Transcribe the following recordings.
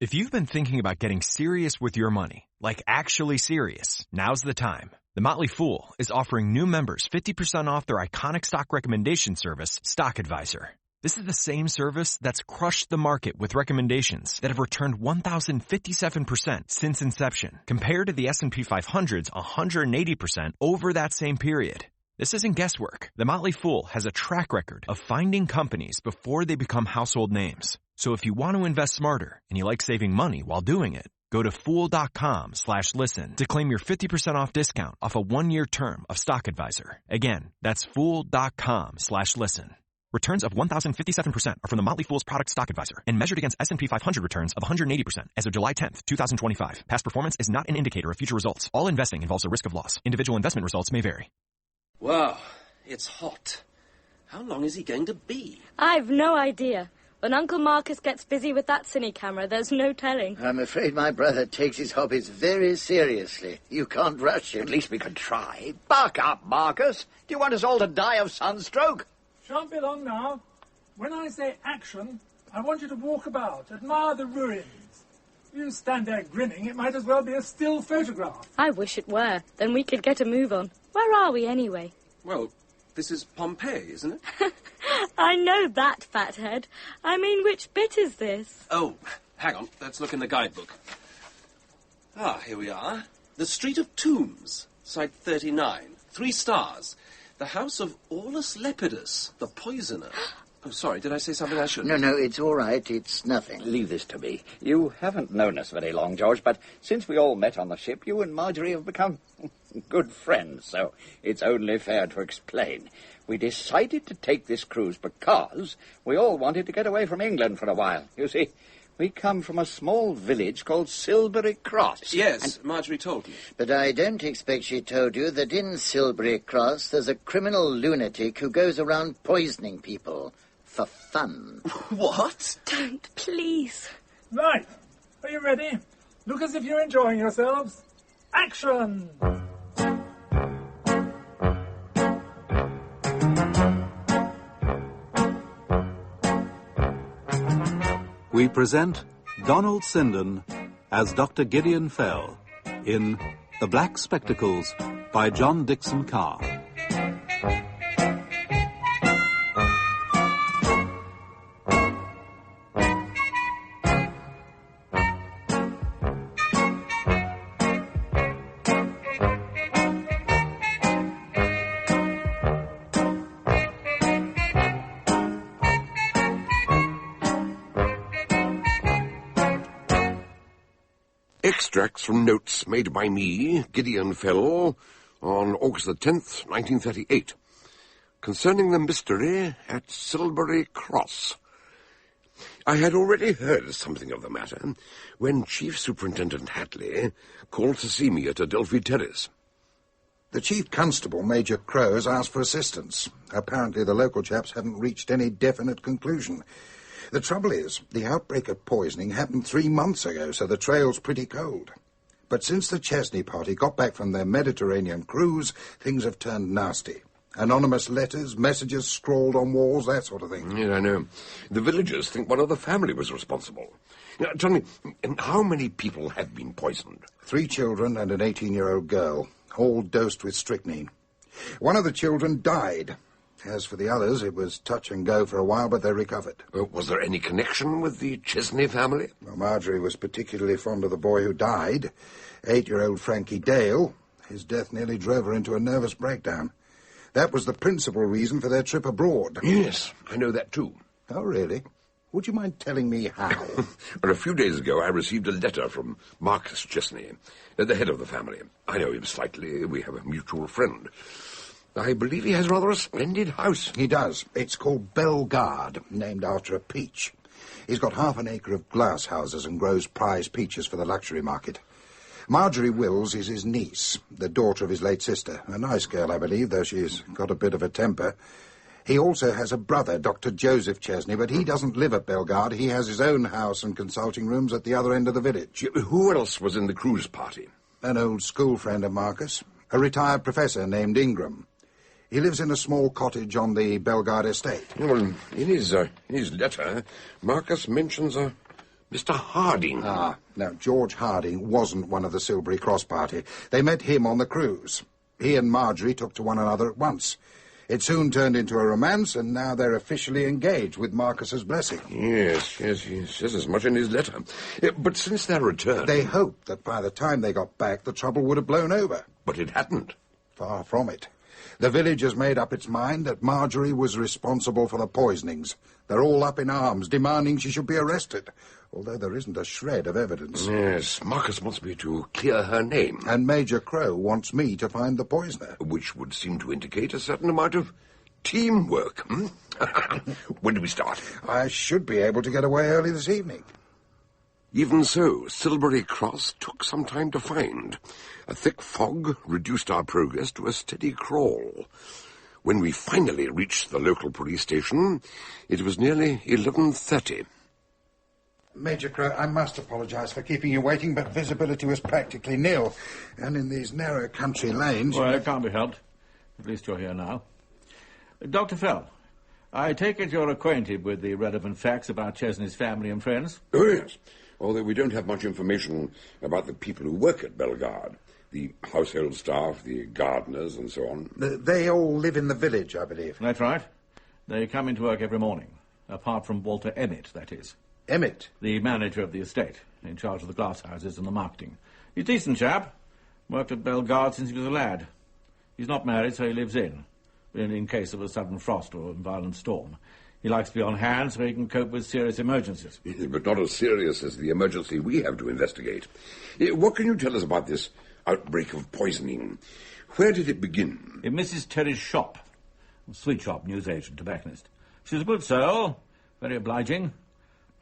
If you've been thinking about getting serious with your money, like actually serious, now's the time. The Motley Fool is offering new members 50% off their iconic stock recommendation service, Stock Advisor. This is the same service that's crushed the market with recommendations that have returned 1,057% since inception, compared to the S&P 500's 180% over that same period. This isn't guesswork. The Motley Fool has a track record of finding companies before they become household names. So if you want to invest smarter and you like saving money while doing it, go to fool.com/listen to claim your 50% off discount off a 1-year term of Stock Advisor. Again, that's fool.com/listen. Returns of 1,057% are from the Motley Fool's product Stock Advisor and measured against S&P 500 returns of 180% as of July 10th, 2025. Past performance is not an indicator of future results. All investing involves a risk of loss. Individual investment results may vary. Wow, it's hot. How long is he going to be? I've no idea. When Uncle Marcus gets busy with that cine camera, there's no telling. I'm afraid my brother takes his hobbies very seriously. You can't rush him. At least we could try. Buck up, Marcus. Do you want us all to die of sunstroke? Shan't be long now. When I say action, I want you to walk about, admire the ruins. You stand there grinning, it might as well be a still photograph. I wish it were. Then we could get a move on. Where are we, anyway? Well, this is Pompeii, isn't it? I know that, fathead. I mean, which bit is this? Oh, hang on. Let's look in the guidebook. Ah, here we are. The Street of Tombs, Site 39. 3 stars. The house of Aulus Lepidus, the poisoner. Oh, sorry, did I say something I shouldn't? No, it's all right. It's nothing. Leave this to me. You haven't known us very long, George, but since we all met on the ship, you and Marjorie have become good friends, so it's only fair to explain. We decided to take this cruise because we all wanted to get away from England for a while. You see, we come from a small village called Silbury Cross. Yes, Marjorie told me. But I don't expect she told you that in Silbury Cross there's a criminal lunatic who goes around poisoning people for fun. What? Don't, please. Right. Are you ready? Look as if you're enjoying yourselves. Action! We present Donald Sinden as Dr. Gideon Fell in The Black Spectacles by John Dixon Carr. Extracts from notes made by me, Gideon Fell, on August the 10th, 1938, concerning the mystery at Silbury Cross. I had already heard something of the matter when Chief Superintendent Hatley called to see me at Adelphi Terrace. The Chief Constable, Major Crowe, has asked for assistance. Apparently the local chaps haven't reached any definite conclusion. The trouble is, the outbreak of poisoning happened 3 months ago, so the trail's pretty cold. But since the Chesney party got back from their Mediterranean cruise, things have turned nasty. Anonymous letters, messages scrawled on walls, that sort of thing. Yeah, I know. The villagers think one of the family was responsible. Now, tell me, how many people have been poisoned? 3 children and an 18-year-old girl, all dosed with strychnine. One of the children died. As for the others, it was touch and go for a while, but they recovered. Was there any connection with the Chesney family? Well, Marjorie was particularly fond of the boy who died, 8-year-old Frankie Dale. His death nearly drove her into a nervous breakdown. That was the principal reason for their trip abroad. Yes, I know that too. Oh, really? Would you mind telling me how? Well, a few days ago I received a letter from Marcus Chesney, the head of the family. I know him slightly. We have a mutual friend. I believe he has rather a splendid house. He does. It's called Bellegarde, named after a peach. He's got 1/2 acre of glass houses and grows prize peaches for the luxury market. Marjorie Wills is his niece, the daughter of his late sister. A nice girl, I believe, though she's got a bit of a temper. He also has a brother, Dr. Joseph Chesney, but he doesn't live at Bellegarde. He has his own house and consulting rooms at the other end of the village. Who else was in the cruise party? An old school friend of Marcus, a retired professor named Ingram. He lives in a small cottage on the Bellegarde estate. Well, in his letter, Marcus mentions a Mr. Harding. Ah, now, George Harding wasn't one of the Silbury Cross party. They met him on the cruise. He and Marjorie took to one another at once. It soon turned into a romance, and now they're officially engaged with Marcus's blessing. Yes, he says as much in his letter. But since their return... They hoped that by the time they got back, the trouble would have blown over. But it hadn't. Far from it. The village has made up its mind that Marjorie was responsible for the poisonings. They're all up in arms, demanding she should be arrested, although there isn't a shred of evidence. Yes, Marcus wants me to clear her name. And Major Crow wants me to find the poisoner. Which would seem to indicate a certain amount of teamwork. When do we start? I should be able to get away early this evening. Even so, Silbury Cross took some time to find. A thick fog reduced our progress to a steady crawl. When we finally reached the local police station, it was nearly 11:30. Major Crow, I must apologise for keeping you waiting, but visibility was practically nil. And in these narrow country lanes... Well, it can't be helped. At least you're here now. Dr. Fell, I take it you're acquainted with the relevant facts about Chesney's family and friends? Oh, yes. Although we don't have much information about the people who work at Bellegarde. The household staff, the gardeners, and so on. They all live in the village, I believe. That's right. They come into work every morning. Apart from Walter Emmett, that is. Emmett? The manager of the estate, in charge of the glass houses and the marketing. He's a decent chap. Worked at Bellegarde since he was a lad. He's not married, so he lives in case of a sudden frost or a violent storm. He likes to be on hand so he can cope with serious emergencies. But not as serious as the emergency we have to investigate. What can you tell us about this outbreak of poisoning? Where did it begin? In Mrs. Terry's shop. A sweet shop, newsagent, tobacconist. She's a good soul, very obliging.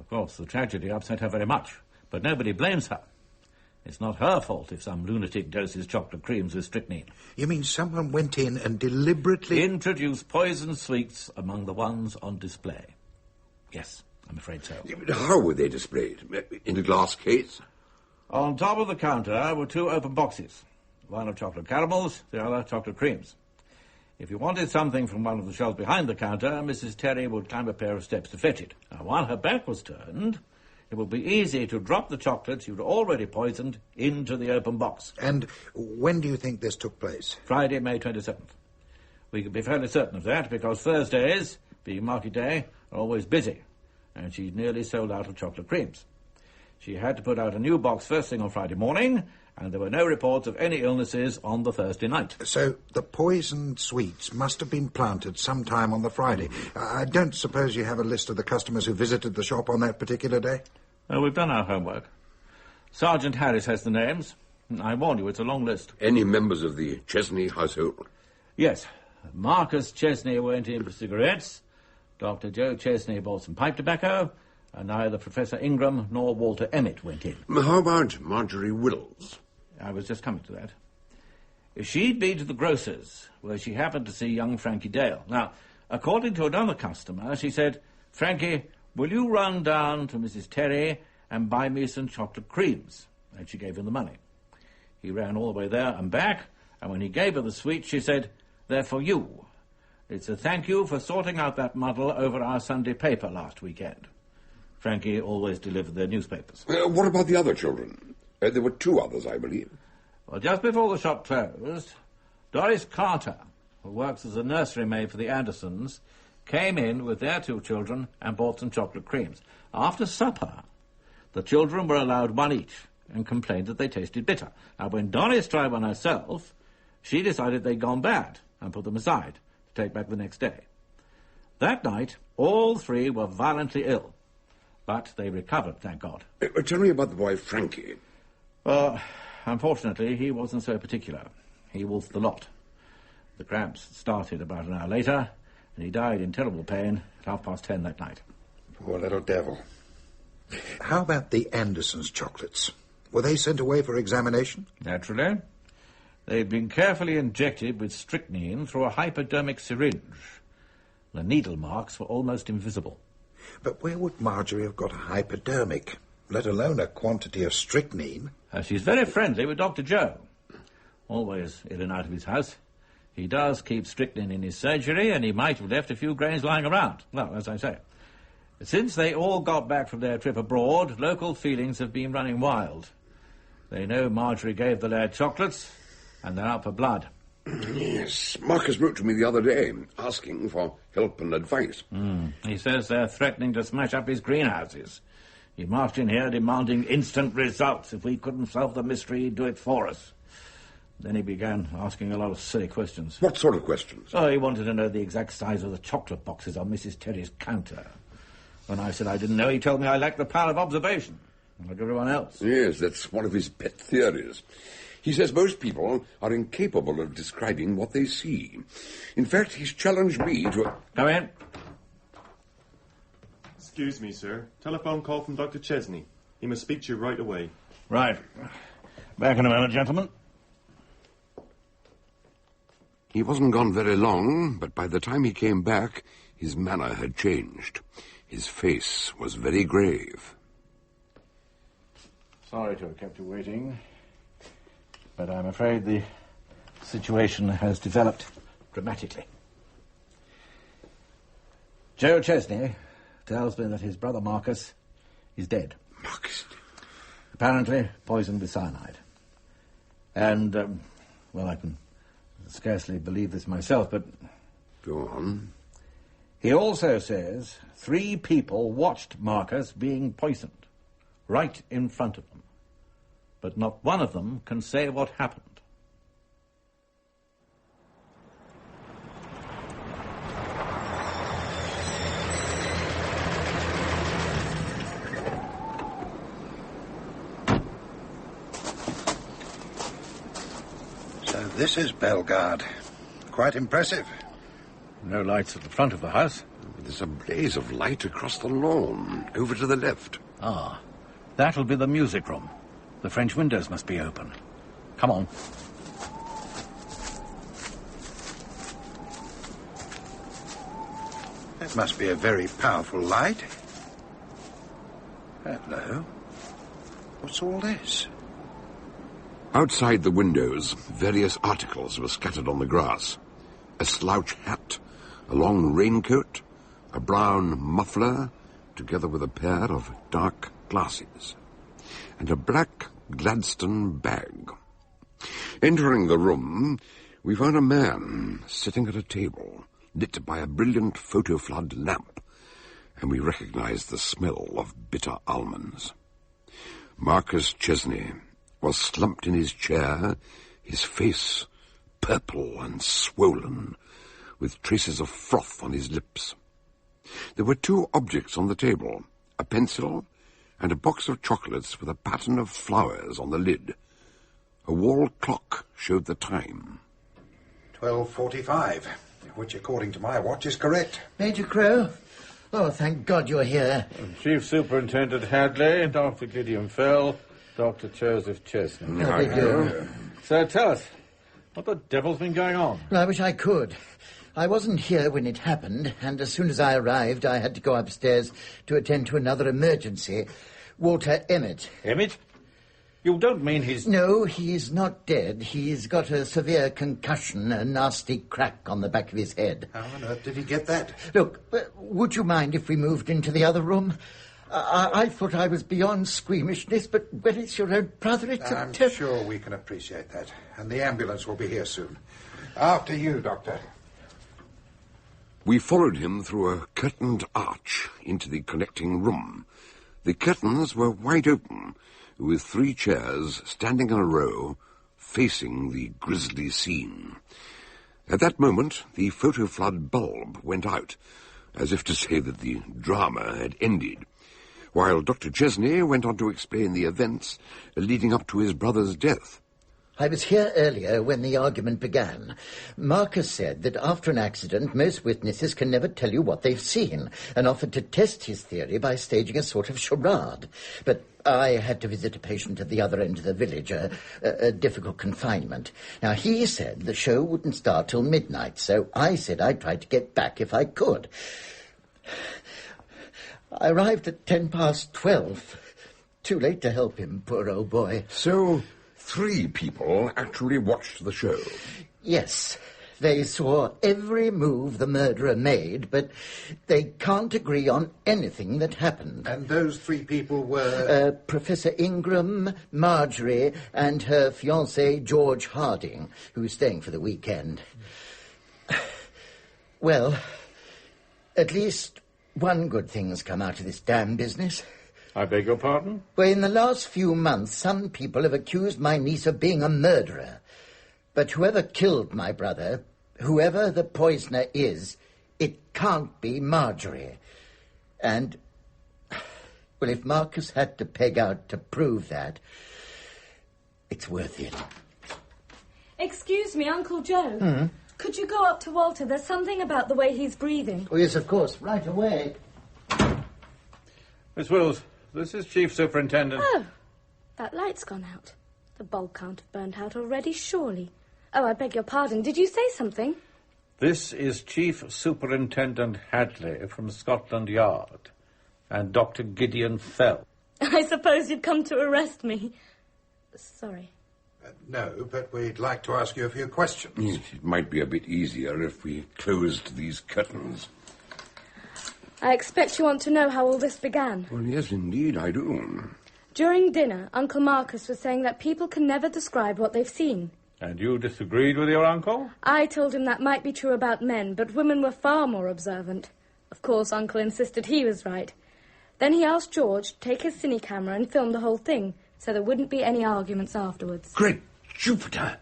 Of course, the tragedy upset her very much, but nobody blames her. It's not her fault if some lunatic doses chocolate creams with strychnine. You mean someone went in and deliberately... introduced poisoned sweets among the ones on display? Yes, I'm afraid so. How were they displayed? In a glass case? On top of the counter were two open boxes. One of chocolate caramels, the other chocolate creams. If you wanted something from one of the shelves behind the counter, Mrs. Terry would climb a pair of steps to fetch it. Now, while her back was turned, it would be easy to drop the chocolates you'd already poisoned into the open box. And when do you think this took place? Friday, May 27th. We could be fairly certain of that because Thursdays, being market day, are always busy, and she'd nearly sold out of chocolate creams. She had to put out a new box first thing on Friday morning, and there were no reports of any illnesses on the Thursday night. So the poisoned sweets must have been planted sometime on the Friday. I don't suppose you have a list of the customers who visited the shop on that particular day? We've done our homework. Sergeant Harris has the names. I warn you, it's a long list. Any members of the Chesney household? Yes. Marcus Chesney went in for cigarettes. Dr. Joe Chesney bought some pipe tobacco. And neither Professor Ingram nor Walter Emmett went in. How about Marjorie Wills? I was just coming to that. She'd been to the grocer's, where she happened to see young Frankie Dale. Now, according to another customer, she said, "Frankie, will you run down to Mrs. Terry and buy me some chocolate creams?" And she gave him the money. He ran all the way there and back, and when he gave her the sweets, she said, "They're for you. It's a thank you for sorting out that muddle over our Sunday paper last weekend." Frankie always delivered their newspapers. What about the other children? There were two others, I believe. Well, just before the shop closed, Doris Carter, who works as a nursery maid for the Andersons, came in with their two children and bought some chocolate creams. After supper, the children were allowed one each and complained that they tasted bitter. Now, when Doris tried one herself, she decided they'd gone bad and put them aside to take back the next day. That night, all three were violently ill. But they recovered, thank God. Tell me about the boy Frankie. Well, unfortunately, he wasn't so particular. He wolfed the lot. The cramps started about an hour later, and he died in terrible pain at 10:30 that night. Poor little devil. How about the Andersons' chocolates? Were they sent away for examination? Naturally. They'd been carefully injected with strychnine through a hypodermic syringe. The needle marks were almost invisible. But where would Marjorie have got a hypodermic, let alone a quantity of strychnine? She's very friendly with Dr. Joe. Always in and out of his house. He does keep strychnine in his surgery, and he might have left a few grains lying around. Well, as I say, Since they all got back from their trip abroad, local feelings have been running wild. They know Marjorie gave the lad chocolates, and they're out for blood. Yes, Marcus wrote to me the other day, asking for help and advice. He says they're threatening to smash up his greenhouses. He marched in here demanding instant results. If we couldn't solve the mystery, he'd do it for us. Then he began asking a lot of silly questions. What sort of questions? Oh, he wanted to know the exact size of the chocolate boxes on Mrs. Terry's counter. When I said I didn't know, he told me I lacked the power of observation, like everyone else. Yes, that's one of his pet theories. He says most people are incapable of describing what they see. In fact, he's challenged me to... Come in. Excuse me, sir. Telephone call from Dr. Chesney. He must speak to you right away. Right. Back in a moment, gentlemen. He wasn't gone very long, but by the time he came back, his manner had changed. His face was very grave. Sorry to have kept you waiting, but I'm afraid the situation has developed dramatically. Joe Chesney tells me that his brother Marcus is dead. Marcus? Apparently poisoned with cyanide. And, well, I can scarcely believe this myself, but... Go on. He also says 3 people watched Marcus being poisoned, right in front of them. But not one of them can say what happened. So this is Bellegarde. Quite impressive. No lights at the front of the house. There's a blaze of light across the lawn, over to the left. Ah, that'll be the music room. The French windows must be open. Come on. That must be a very powerful light. Hello. What's all this? Outside the windows, various articles were scattered on the grass. A slouch hat, a long raincoat, a brown muffler, together with a pair of dark glasses, and a black Gladstone bag. Entering the room, we found a man sitting at a table, lit by a brilliant photo-flood lamp, and we recognized the smell of bitter almonds. Marcus Chesney was slumped in his chair, his face purple and swollen, with traces of froth on his lips. There were 2 objects on the table, a pencil and a box of chocolates with a pattern of flowers on the lid. A wall clock showed the time. 12:45, which, according to my watch, is correct. Major Crow? Oh, thank God you're here. Chief Superintendent Hadley, Dr. Gideon Fell, Dr. Joseph Chesney. How do you do? So tell us, what the devil's been going on? I wish I could. I wasn't here when it happened, and as soon as I arrived, I had to go upstairs to attend to another emergency. Walter Emmett. Emmett? You don't mean he's... No, he's not dead. He's got a severe concussion, a nasty crack on the back of his head. How on earth did he get that? Look, would you mind if we moved into the other room? I thought I was beyond squeamishness, but when it's your own brother, it's I'm sure we can appreciate that. And the ambulance will be here soon. After you, Doctor. We followed him through a curtained arch into the connecting room. The curtains were wide open, with 3 chairs standing in a row, facing the grisly scene. At that moment, the photo-flood bulb went out, as if to say that the drama had ended, while Dr. Chesney went on to explain the events leading up to his brother's death. I was here earlier when the argument began. Marcus said that after an accident, most witnesses can never tell you what they've seen, and offered to test his theory by staging a sort of charade. But I had to visit a patient at the other end of the village, a difficult confinement. Now, he said the show wouldn't start till midnight, so I said I'd try to get back if I could. I arrived at 12:10. Too late to help him, poor old boy. So 3 people actually watched the show? Yes, They saw every move the murderer made, but they can't agree on anything that happened. And those three people were... Professor Ingram, Marjorie, and her fiancé, George Harding, who's staying for the weekend. Well, at least one good thing's come out of this damn business. I beg your pardon? Well, in the last few months, some people have accused my niece of being a murderer. But whoever killed my brother, whoever the poisoner is, it can't be Marjorie. And, well, if Marcus had to peg out to prove that, it's worth it. Excuse me, Uncle Joe. Could you go up to Walter? There's something about the way he's breathing. Oh, yes, of course. Right away. Miss Wills, this is Chief Superintendent. Oh, that light's gone out. The bulb can't have burnt out already, surely. Oh, I beg your pardon. Did you say something? This is Chief Superintendent Hadley from Scotland Yard and Dr. Gideon Fell. I suppose you've come to arrest me. Sorry. No, but we'd like to ask you a few questions. Yes, it might be a bit easier if we closed these curtains. I expect you want to know how all this began. Well, yes, indeed, I do. During dinner, Uncle Marcus was saying that people can never describe what they've seen. And you disagreed with your uncle? I told him that might be true about men, but women were far more observant. Of course, Uncle insisted he was right. Then he asked George to take his cine camera and film the whole thing, so there wouldn't be any arguments afterwards. Great Jupiter!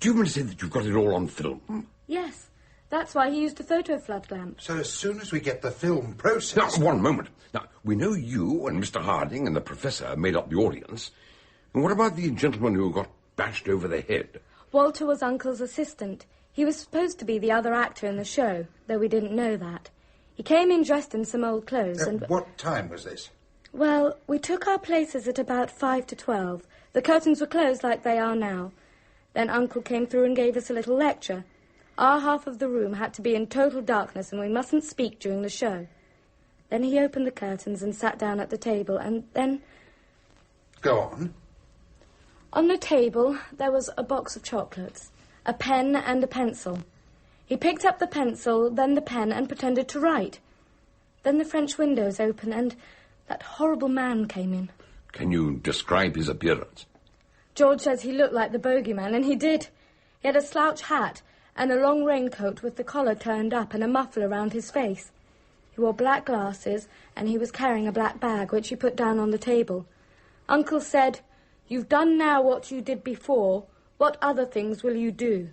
Do you mean to say that you've got it all on film? Yes. That's why he used a photo flood lamp. So as soon as we get the film processed... Now, one moment. Now, we know you and Mr. Harding and the Professor made up the audience. And what about the gentleman who got bashed over the head? Walter was Uncle's assistant. He was supposed to be the other actor in the show, though we didn't know that. He came in dressed in some old clothes and... What time was this? Well, we took our places at about 5 to 12. The curtains were closed like they are now. Then Uncle came through and gave us a little lecture. Our half of the room had to be in total darkness and we mustn't speak during the show. Then he opened the curtains and sat down at the table and then... Go on. On the table, there was a box of chocolates, a pen and a pencil. He picked up the pencil, then the pen, and pretended to write. Then the French windows opened and that horrible man came in. Can you describe his appearance? George says he looked like the bogeyman, and he did. He had a slouch hat and a long raincoat with the collar turned up and a muffler around his face. He wore black glasses, and he was carrying a black bag, which he put down on the table. Uncle said, "You've done now what you did before. What other things will you do?"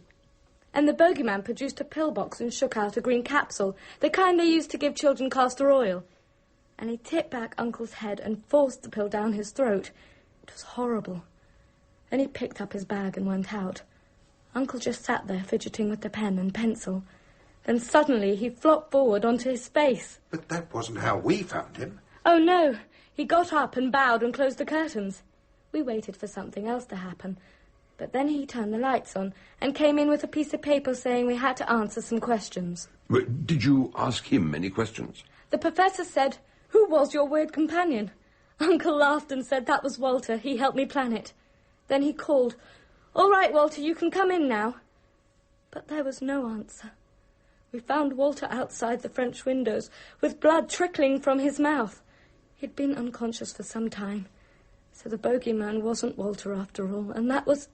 And the bogeyman produced a pillbox and shook out a green capsule, the kind they used to give children castor oil. And he tipped back Uncle's head and forced the pill down his throat. It was horrible. Then he picked up his bag and went out. Uncle just sat there fidgeting with the pen and pencil. Then suddenly he flopped forward onto his face. But that wasn't how we found him. Oh, no. He got up and bowed and closed the curtains. We waited for something else to happen. But then he turned the lights on and came in with a piece of paper saying we had to answer some questions. Did you ask him any questions? The professor said, "Who was your weird companion?" Uncle laughed and said that was Walter. He helped me plan it. Then he called, "All right, Walter, you can come in now." But there was no answer. We found Walter outside the French windows, with blood trickling from his mouth. He'd been unconscious for some time. So the bogeyman wasn't Walter after all, and that was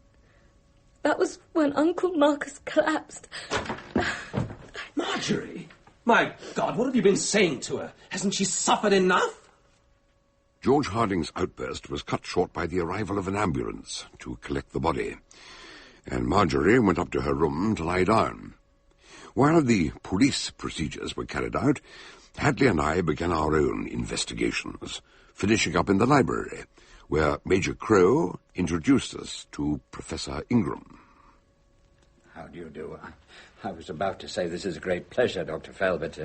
when Uncle Marcus collapsed. Marjorie! My God, what have you been saying to her? Hasn't she suffered enough? George Harding's outburst was cut short by the arrival of an ambulance to collect the body, and Marjorie went up to her room to lie down. While the police procedures were carried out, Hadley and I began our own investigations, finishing up in the library, where Major Crow introduced us to Professor Ingram. How do you do? I was about to say this is a great pleasure, Dr. Fell, but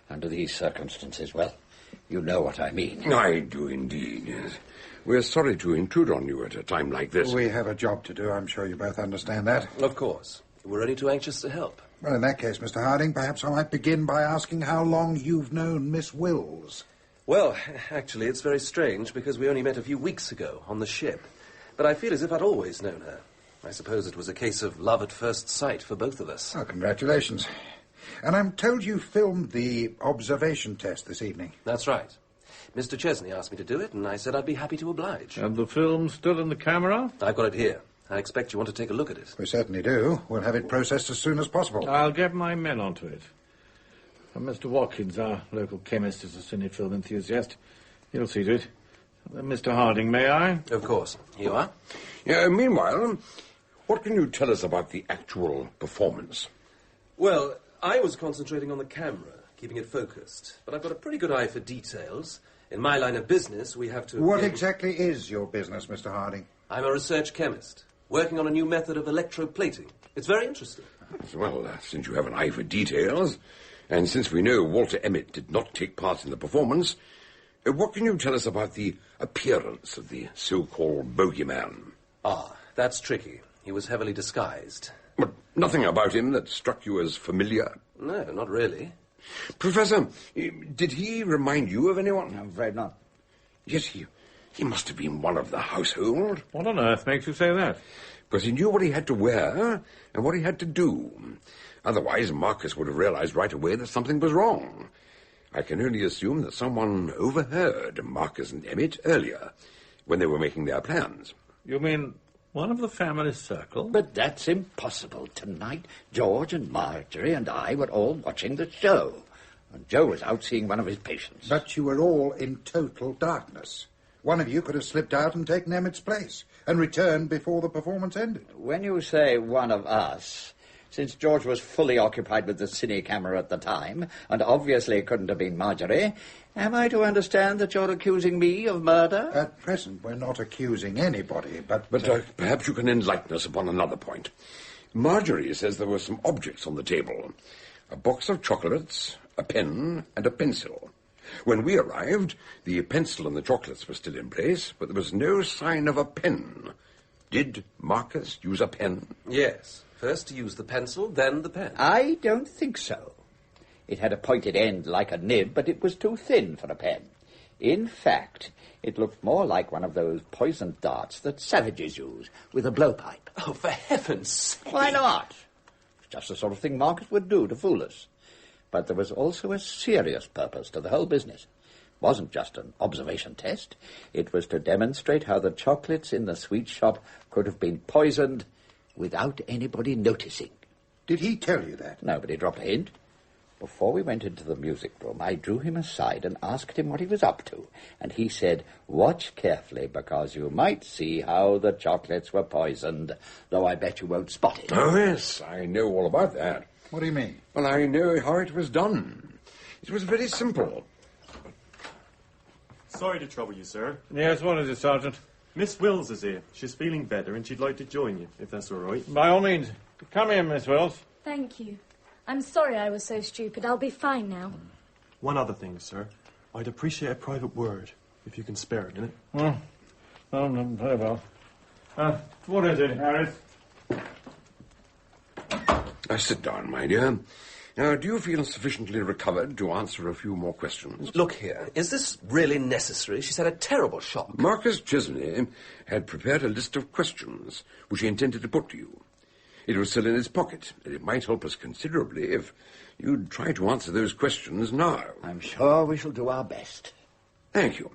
under these circumstances, well, you know what I mean. I do indeed, yes. We're sorry to intrude on you at a time like this. We have a job to do. I'm sure you both understand that. Of course. We're only too anxious to help. Well, in that case, Mr. Harding, perhaps I might begin by asking how long you've known Miss Wills. Well, actually, it's very strange because we only met a few weeks ago on the ship. But I feel as if I'd always known her. I suppose it was a case of love at first sight for both of us. Oh, congratulations. And I'm told you filmed the observation test this evening. That's right. Mr. Chesney asked me to do it, and I said I'd be happy to oblige. And the film still in the camera? I've got it here. I expect you want to take a look at it. We certainly do. We'll have it processed as soon as possible. I'll get my men onto it. And Mr. Watkins, our local chemist, is a cinefilm enthusiast. He'll see to it. Mr. Harding, may I? Of course. Here you are. Meanwhile, what can you tell us about the actual performance? Well, I was concentrating on the camera, keeping it focused. But I've got a pretty good eye for details. In my line of business, we have to... What exactly is your business, Mr. Harding? I'm a research chemist, working on a new method of electroplating. It's very interesting. Well, since you have an eye for details, and since we know Walter Emmett did not take part in the performance, what can you tell us about the appearance of the so-called bogeyman? Ah, that's tricky. He was heavily disguised. But nothing about him that struck you as familiar? No, not really. Professor, did he remind you of anyone? I'm afraid not. Yes, he must have been one of the household. What on earth makes you say that? Because he knew what he had to wear and what he had to do. Otherwise, Marcus would have realized right away that something was wrong. I can only assume that someone overheard Marcus and Emmett earlier, when they were making their plans. You mean one of the family circle? But that's impossible. Tonight, George and Marjorie and I were all watching the show. And Joe was out seeing one of his patients. But you were all in total darkness. One of you could have slipped out and taken Emmett's place, and returned before the performance ended. When you say one of us, since George was fully occupied with the cine camera at the time, and obviously couldn't have been Marjorie, am I to understand that you're accusing me of murder? At present, we're not accusing anybody, but... Perhaps you can enlighten us upon another point. Marjorie says there were some objects on the table. A box of chocolates, a pen, and a pencil. When we arrived, the pencil and the chocolates were still in place, but there was no sign of a pen. Did Marcus use a pen? Yes. First he used the pencil, then the pen. I don't think so. It had a pointed end like a nib, but it was too thin for a pen. In fact, it looked more like one of those poisoned darts that savages use, with a blowpipe. Oh, for heaven's sake! Why not? It's just the sort of thing Marcus would do to fool us. But there was also a serious purpose to the whole business. It wasn't just an observation test. It was to demonstrate how the chocolates in the sweet shop could have been poisoned without anybody noticing. Did he tell you that? No, but he dropped a hint. Before we went into the music room, I drew him aside and asked him what he was up to. And he said, watch carefully, because you might see how the chocolates were poisoned, though I bet you won't spot it. Oh, yes, I know all about that. What do you mean? Well, I know how it was done. It was very simple. Sorry to trouble you, sir. Yes, what is it, Sergeant? Miss Wills is here. She's feeling better and she'd like to join you, if that's all right. By all means. Come here, Miss Wells. Thank you. I'm sorry I was so stupid. I'll be fine now. One other thing, sir. I'd appreciate a private word, if you can spare it, innit? Very well. What is it, Harris? Sit down, my dear. Now, do you feel sufficiently recovered to answer a few more questions? Look here, is this really necessary? She's had a terrible shock. Marcus Chesney had prepared a list of questions which he intended to put to you. It was still in his pocket, and it might help us considerably if you'd try to answer those questions now. I'm sure we shall do our best. Thank you.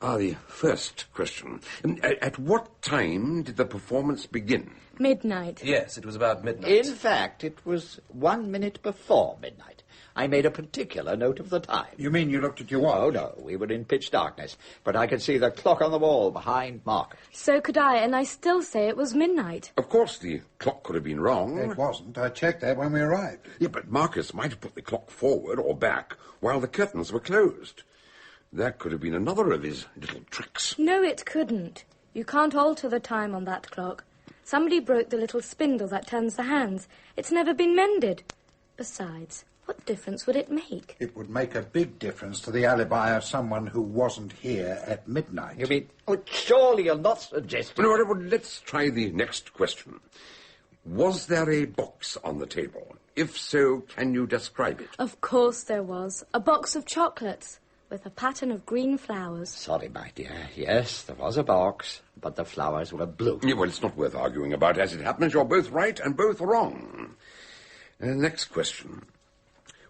The first question. At what time did the performance begin? Midnight. Yes, it was about midnight. In fact, it was 1 minute before midnight. I made a particular note of the time. You mean you looked at your watch? Oh, no, we were in pitch darkness, but I could see the clock on the wall behind Marcus. So could I, and I still say it was midnight. Of course, the clock could have been wrong. It wasn't. I checked that when we arrived. Yeah, but Marcus might have put the clock forward or back while the curtains were closed. That could have been another of his little tricks. No, it couldn't. You can't alter the time on that clock. Somebody broke the little spindle that turns the hands. It's never been mended. Besides, what difference would it make? It would make a big difference to the alibi of someone who wasn't here at midnight. You mean, surely you're not suggesting... No, let's try the next question. Was there a box on the table? If so, can you describe it? Of course there was. A box of chocolates with a pattern of green flowers. Sorry, my dear. Yes, there was a box. but the flowers were blue. Yeah, well, it's not worth arguing about. As it happens, you're both right and both wrong. Next question.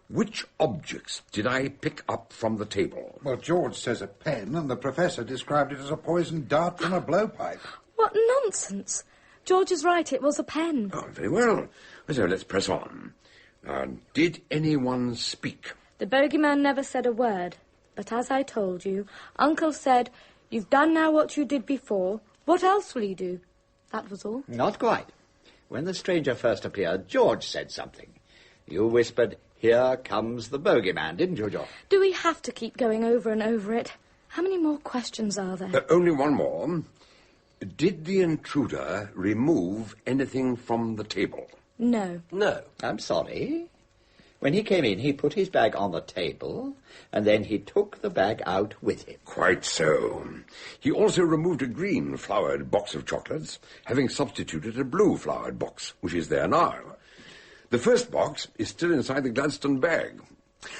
Which objects did I pick up from the table? Well, George says a pen, and the professor described it as a poisoned dart from a blowpipe. What nonsense! George is right, it was a pen. Oh, very well. So let's press on. Did anyone speak? The bogeyman never said a word, but as I told you, Uncle said, "You've done now what you did before. What else will you do?" That was all. Not quite. When the stranger first appeared, George said something. You whispered, "Here comes the bogeyman," didn't you, George? Do we have to keep going over and over it? How many more questions are there? Only one more. Did the intruder remove anything from the table? No. No. I'm sorry. When he came in, he put his bag on the table, and then he took the bag out with him. Quite so. He also removed a green flowered box of chocolates, having substituted a blue flowered box, which is there now. The first box is still inside the Gladstone bag.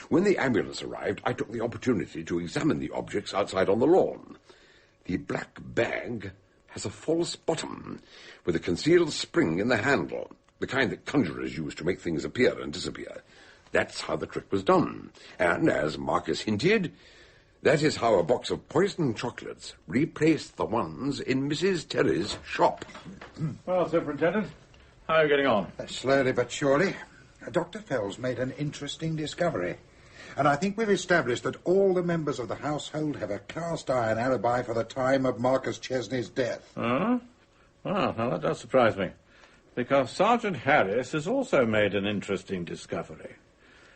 When the ambulance arrived, I took the opportunity to examine the objects outside on the lawn. The black bag has a false bottom, with a concealed spring in the handle, the kind that conjurers use to make things appear and disappear. That's how the trick was done. And, as Marcus hinted, that is how a box of poisoned chocolates replaced the ones in Mrs. Terry's shop. Well, Superintendent, how are you getting on? Slowly but surely. Dr. Fells made an interesting discovery. And I think we've established that all the members of the household have a cast-iron alibi for the time of Marcus Chesney's death. Well, that does surprise me, because Sergeant Harris has also made an interesting discovery,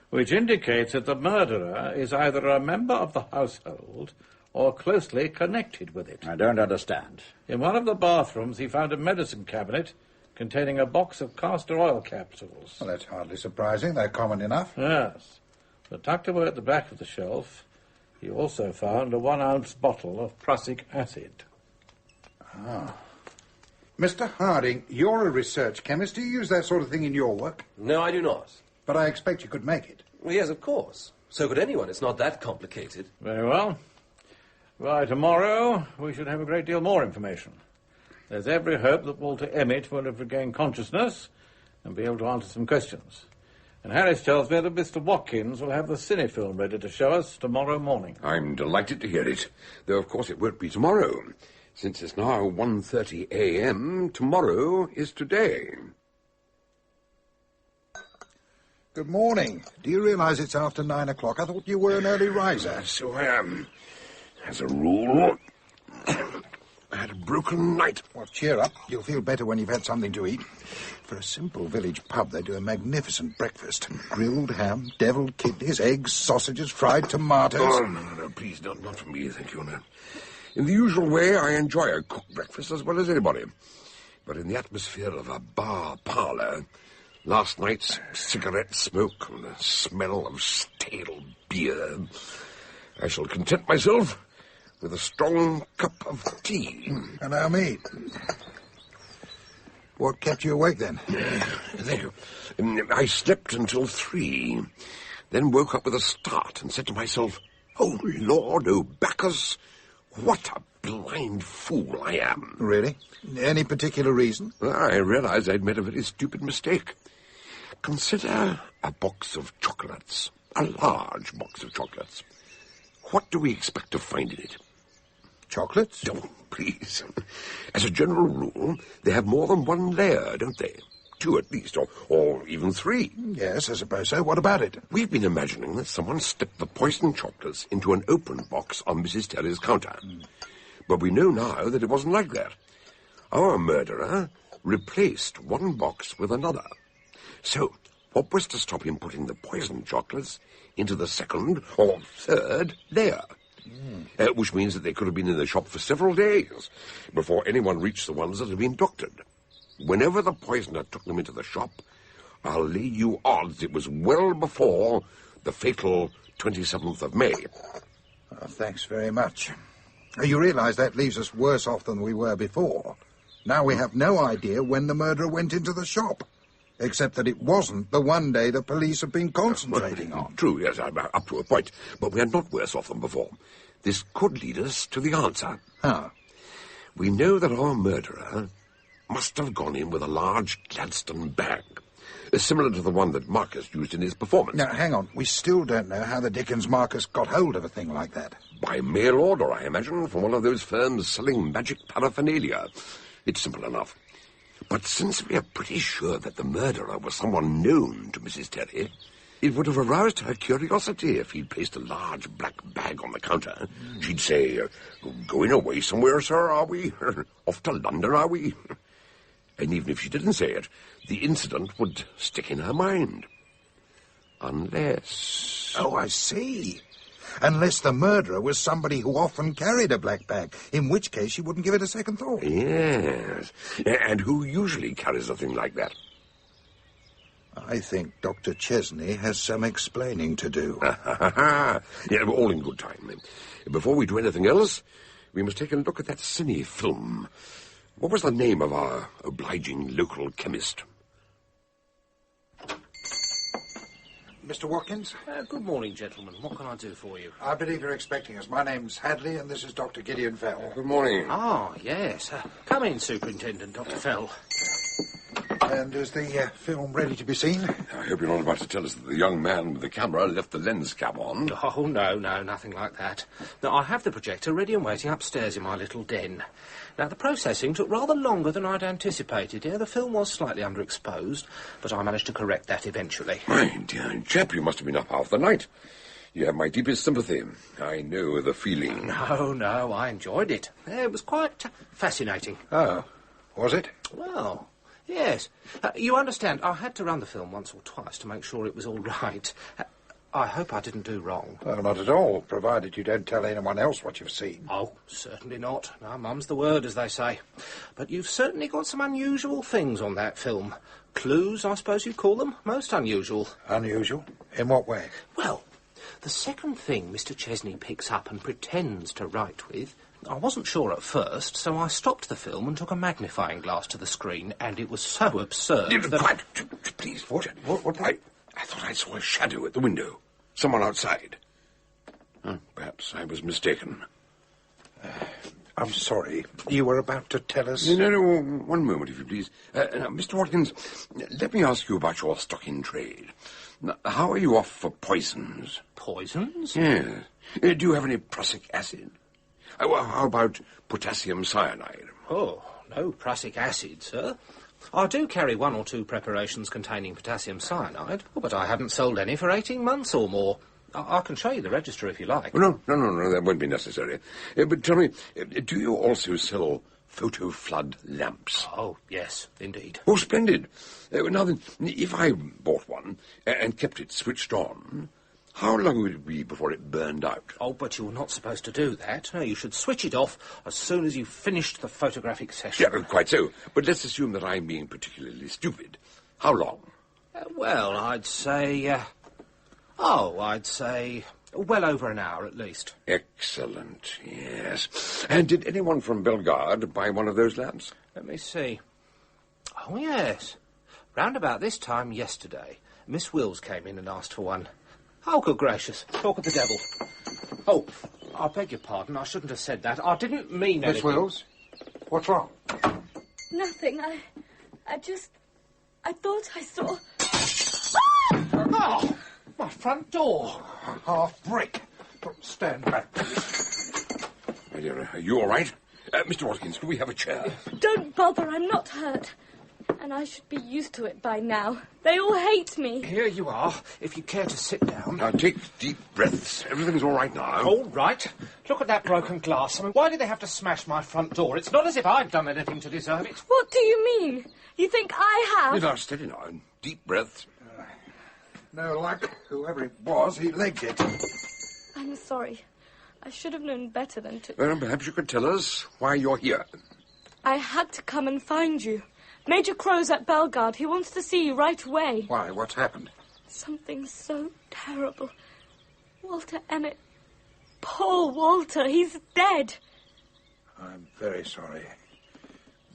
which indicates that the murderer is either a member of the household or closely connected with it. I don't understand. In one of the bathrooms, he found a medicine cabinet containing a box of castor oil capsules. Well, that's hardly surprising. They're common enough. Yes. But tucked away at the back of the shelf, he also found a 1-ounce bottle of prussic acid. Mr. Harding, you're a research chemist. Do you use that sort of thing in your work? No, I do not. But I expect you could make it. Well, yes, of course. So could anyone. It's not that complicated. Very well. By tomorrow, we should have a great deal more information. There's every hope that Walter Emmett will have regained consciousness and be able to answer some questions. And Harris tells me that Mr. Watkins will have the cinefilm ready to show us tomorrow morning. I'm delighted to hear it, though of course it won't be tomorrow. Since it's now 1:30 a.m., tomorrow is today. Good morning. Do you realise it's after 9 o'clock? I thought you were an early riser. So I am. As a rule, I had a broken night. Well, cheer up. You'll feel better when you've had something to eat. For a simple village pub, they do a magnificent breakfast. Grilled ham, devilled kidneys, eggs, sausages, fried tomatoes. Oh, no, please, not for me, thank you. No. In the usual way, I enjoy a cooked breakfast as well as anybody. But in the atmosphere of a bar parlour, last night's cigarette smoke and the smell of stale beer, I shall content myself with a strong cup of tea. And now me. What kept you awake then? Thank you. I slept until 3, then woke up with a start and said to myself, "Oh, Lord, oh, Bacchus, what a blind fool I am." Really? Any particular reason? I realized I'd made a very stupid mistake. Consider a box of chocolates, a large box of chocolates. What do we expect to find in it? Chocolates? Oh, please. As a general rule, they have more than one layer, don't they? 2 at least, or even 3. Yes, I suppose so. What about it? We've been imagining that someone slipped the poisoned chocolates into an open box on Mrs. Terry's counter. But we know now that it wasn't like that. Our murderer replaced one box with another. So, what was to stop him putting the poisoned chocolates into the 2nd or 3rd layer? Which means that they could have been in the shop for several days before anyone reached the ones that had been doctored. Whenever the poisoner took them into the shop, I'll lay you odds it was well before the fatal 27th of May. Oh, thanks very much. You realise that leaves us worse off than we were before. Now we have no idea when the murderer went into the shop, except that it wasn't the one day the police have been concentrating on. True, yes, up to a point. But we are not worse off than before. This could lead us to the answer. How? We know that our murderer must have gone in with a large Gladstone bag, similar to the one that Marcus used in his performance. Now, hang on. We still don't know how the dickens Marcus got hold of a thing like that. By mail order, I imagine, from one of those firms selling magic paraphernalia. It's simple enough. But since we are pretty sure that the murderer was someone known to Mrs. Terry, it would have aroused her curiosity if he'd placed a large black bag on the counter. She'd say, "Going away somewhere, sir, are we? Off to London, are we?" And even if she didn't say it, the incident would stick in her mind. Unless... Oh, I see. Unless the murderer was somebody who often carried a black bag, in which case she wouldn't give it a second thought. Yes. And who usually carries a thing like that? I think Dr. Chesney has some explaining to do. Yeah, we're all in good time. Before we do anything else, we must take a look at that cine film. What was the name of our obliging local chemist? Mr. Watkins? Good morning, gentlemen. What can I do for you? I believe you're expecting us. My name's Hadley, and this is Dr. Gideon Fell. Good morning. Ah, yes. Come in, Superintendent, Dr. Fell. And is the film ready to be seen? I hope you're not about to tell us that the young man with the camera left the lens cap on. Oh, no, nothing like that. Now, I have the projector ready and waiting upstairs in my little den. Now, the processing took rather longer than I'd anticipated. Yeah, the film was slightly underexposed, but I managed to correct that eventually. My dear chap, you must have been up half the night. You have my deepest sympathy. I know the feeling. No, I enjoyed it. It was quite fascinating. Oh, was it? Well, yes. You understand, I had to run the film once or twice to make sure it was all right. I hope I didn't do wrong. Well, not at all, provided you don't tell anyone else what you've seen. Oh, certainly not. No, mum's the word, as they say. But you've certainly got some unusual things on that film. Clues, I suppose you'd call them. Most unusual. Unusual? In what way? Well, the second thing Mr. Chesney picks up and pretends to write with, I wasn't sure at first, so I stopped the film and took a magnifying glass to the screen, and it was so absurd that... Quiet, please. What? I thought I saw a shadow at the window. Someone outside. Perhaps I was mistaken. I'm sorry. You were about to tell us... No, one moment, if you please. Now, Mr. Watkins, let me ask you about your stock in trade. Now, how are you off for poisons? Poisons? Yes. Do you have any prussic acid? How about potassium cyanide? Oh, no prussic acid, sir. I do carry 1 or 2 preparations containing potassium cyanide, but I haven't sold any for 18 months or more. I can show you the register if you like. No, that won't be necessary. But tell me, do you also sell photo flood lamps? Oh, yes, indeed. Oh, splendid. Now then, if I bought one and kept it switched on, how long would it be before it burned out? Oh, but you're not supposed to do that. No, you should switch it off as soon as you've finished the photographic session. Yeah, quite so. But let's assume that I'm being particularly stupid. How long? Well, I'd say well over an hour at least. Excellent, yes. And did anyone from Bellegarde buy one of those lamps? Let me see. Oh, yes. Round about this time yesterday, Miss Wills came in and asked for one. Oh, good gracious. Talk of the devil. Oh, I beg your pardon. I shouldn't have said that. I didn't mean anything. Miss Wills, what's wrong? Nothing. I thought I saw... Oh, my front door. Half brick. Stand back, please. My dear, are you all right? Mr. Watkins, can we have a chair? Don't bother. I'm not hurt. And I should be used to it by now. They all hate me. Here you are, if you care to sit down. Now, take deep breaths. Everything's all right now. All right. Look at that broken glass. I mean, why did they have to smash my front door? It's not as if I've done anything to deserve it. What do you mean? You think I have? Now, steady now. Deep breaths. No luck. Whoever it was, he legged it. I'm sorry. I should have known better than to... Well, perhaps you could tell us why you're here. I had to come and find you. Major Crow's at Bellegarde. He wants to see you right away. Why? What's happened? Something so terrible. Walter Emmett. Poor Walter. He's dead. I'm very sorry.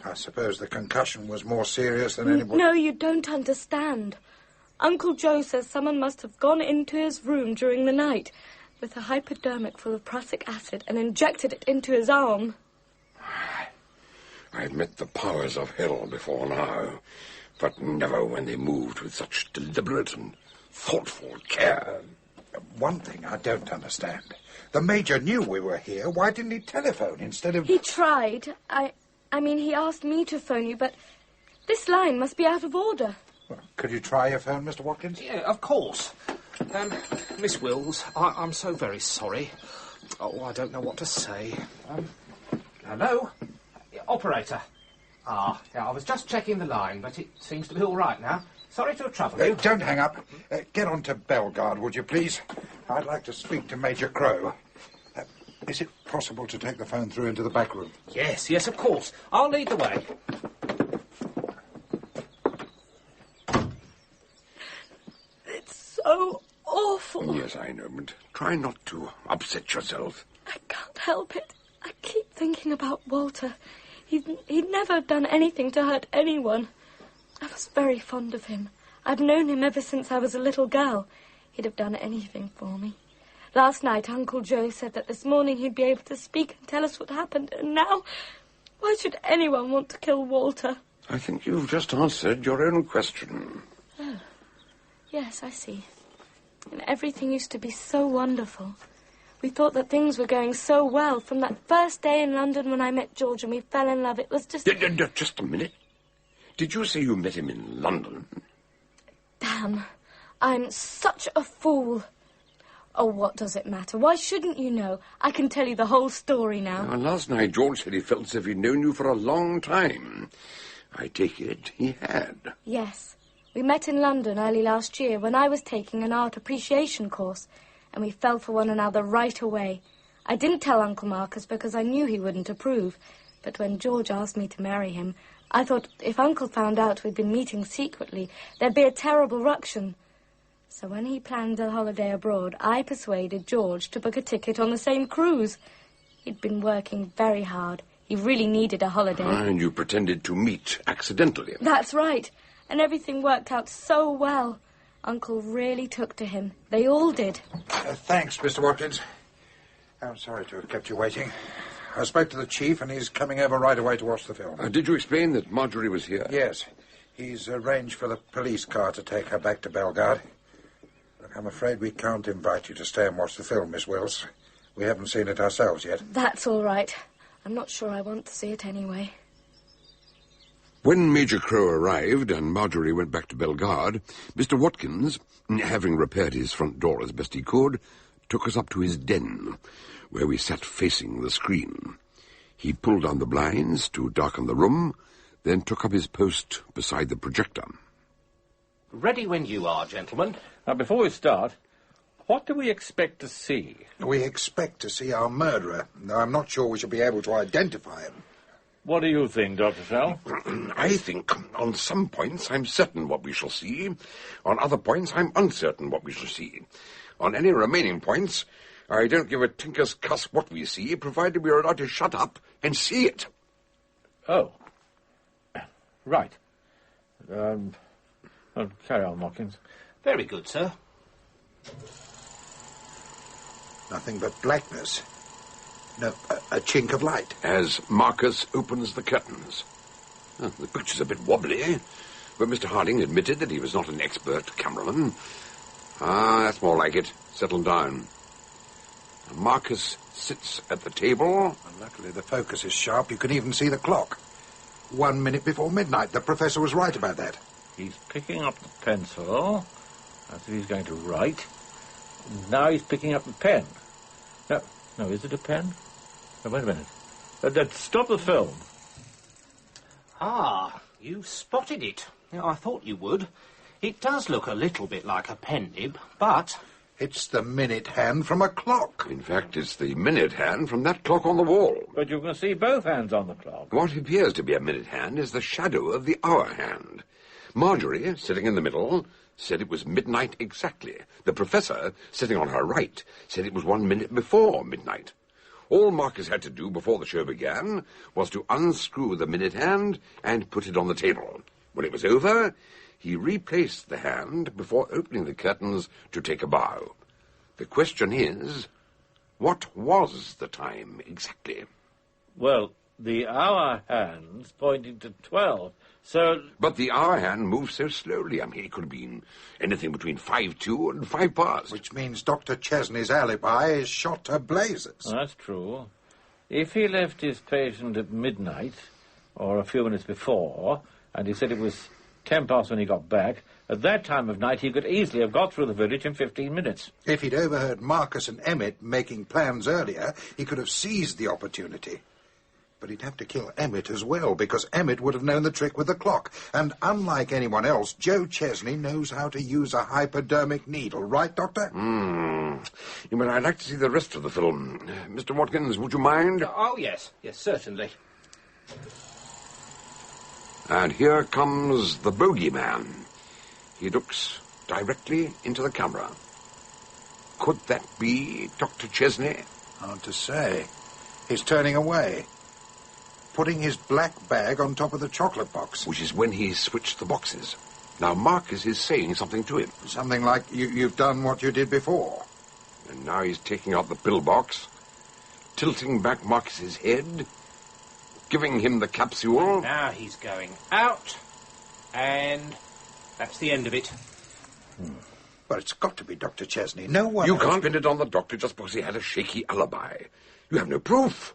I suppose the concussion was more serious than anybody... No, you don't understand. Uncle Joe says someone must have gone into his room during the night with a hypodermic full of prussic acid and injected it into his arm. I've met the powers of hell before now, but never when they moved with such deliberate and thoughtful care. One thing I don't understand. The Major knew we were here. Why didn't he telephone instead of... He tried. I mean, he asked me to phone you, but this line must be out of order. Well, could you try your phone, Mr. Watkins? Yeah, of course. Miss Wills, I'm so very sorry. Oh, I don't know what to say. Hello? Operator. Yeah, I was just checking the line, but it seems to be all right now. Sorry to have troubled you. Don't hang up. Get on to Bellegarde, would you, please? I'd like to speak to Major Crowe. Is it possible to take the phone through into the back room? Yes, of course. I'll lead the way. It's so awful. Yes, I know, but try not to upset yourself. I can't help it. I keep thinking about Walter. He'd never done anything to hurt anyone. I was very fond of him. I've known him ever since I was a little girl. He'd have done anything for me. Last night, Uncle Joe said that this morning he'd be able to speak and tell us what happened. And now, why should anyone want to kill Walter? I think you've just answered your own question. Oh, yes, I see. And everything used to be so wonderful. We thought that things were going so well from that first day in London when I met George and we fell in love. It was just... Just a minute. Did you say you met him in London? Damn. I'm such a fool. Oh, what does it matter? Why shouldn't you know? I can tell you the whole story now. Last night George said he felt as if he'd known you for a long time. I take it he had. Yes. We met in London early last year when I was taking an art appreciation course, and we fell for one another right away. I didn't tell Uncle Marcus because I knew he wouldn't approve, but when George asked me to marry him, I thought if Uncle found out we'd been meeting secretly, there'd be a terrible ruction. So when he planned a holiday abroad, I persuaded George to book a ticket on the same cruise. He'd been working very hard. He really needed a holiday. And you pretended to meet accidentally. That's right. And everything worked out so well. Uncle really took to him. They all did. Thanks, Mr. Watkins. I'm sorry to have kept you waiting. I spoke to the chief, and he's coming over right away to watch the film. Did you explain that Marjorie was here? Yes. He's arranged for the police car to take her back to Bellegarde. Look, I'm afraid we can't invite you to stay and watch the film, Miss Wills. We haven't seen it ourselves yet. That's all right. I'm not sure I want to see it anyway. When Major Crowe arrived and Marjorie went back to Bellegarde, Mr. Watkins, having repaired his front door as best he could, took us up to his den, where we sat facing the screen. He pulled down the blinds to darken the room, then took up his post beside the projector. Ready when you are, gentlemen. Now, before we start, what do we expect to see? We expect to see our murderer, though I'm not sure we shall be able to identify him. What do you think, Dr. Fell? I think on some points I'm certain what we shall see. On other points I'm uncertain what we shall see. On any remaining points, I don't give a tinker's cuss what we see, provided we are allowed to shut up and see it. Oh. Right. Carry on, Watkins. Very good, sir. Nothing but blackness. No, a chink of light. As Marcus opens the curtains. The picture's a bit wobbly, but Mr. Harding admitted that he was not an expert cameraman. That's more like it. Settle down. Marcus sits at the table. And luckily the focus is sharp. You can even see the clock. 1 minute before midnight. The professor was right about that. He's picking up the pencil, as if he's going to write. Now he's picking up the pen. No, is it a pen? No, wait a minute. Stop the film. You spotted it. I thought you would. It does look a little bit like a pen nib, but... It's the minute hand from a clock. In fact, it's the minute hand from that clock on the wall. But you can see both hands on the clock. What appears to be a minute hand is the shadow of the hour hand. Marjorie, sitting in the middle, said it was midnight exactly. The professor, sitting on her right, said it was 1 minute before midnight. All Marcus had to do before the show began was to unscrew the minute hand and put it on the table. When it was over, he replaced the hand before opening the curtains to take a bow. The question is, what was the time exactly? Well, the hour hand's pointing to 12, so... But the hour hand moves so slowly. I mean, it could have been anything between 5 to and 5 past. Which means Dr. Chesney's alibi is shot to blazes. That's true. If he left his patient at midnight, or a few minutes before, and he said it was 10 past when he got back, at that time of night he could easily have got through the village in 15 minutes. If he'd overheard Marcus and Emmett making plans earlier, he could have seized the opportunity. But he'd have to kill Emmett as well, because Emmett would have known the trick with the clock. And unlike anyone else, Joe Chesney knows how to use a hypodermic needle. Right, Doctor? But I'd like to see the rest of the film. Mr. Watkins, would you mind? Oh, yes. Yes, certainly. And here comes the bogeyman. He looks directly into the camera. Could that be Dr. Chesney? Hard to say. He's turning away, putting his black bag on top of the chocolate box. Which is when he switched the boxes. Now Marcus is saying something to him. Something like, you've done what you did before. And now he's taking out the pill box, tilting back Marcus's head, giving him the capsule. Now he's going out, and that's the end of it. But it's got to be Dr. Chesney. No one You else... can't pin it on the doctor just because he had a shaky alibi. You have no proof.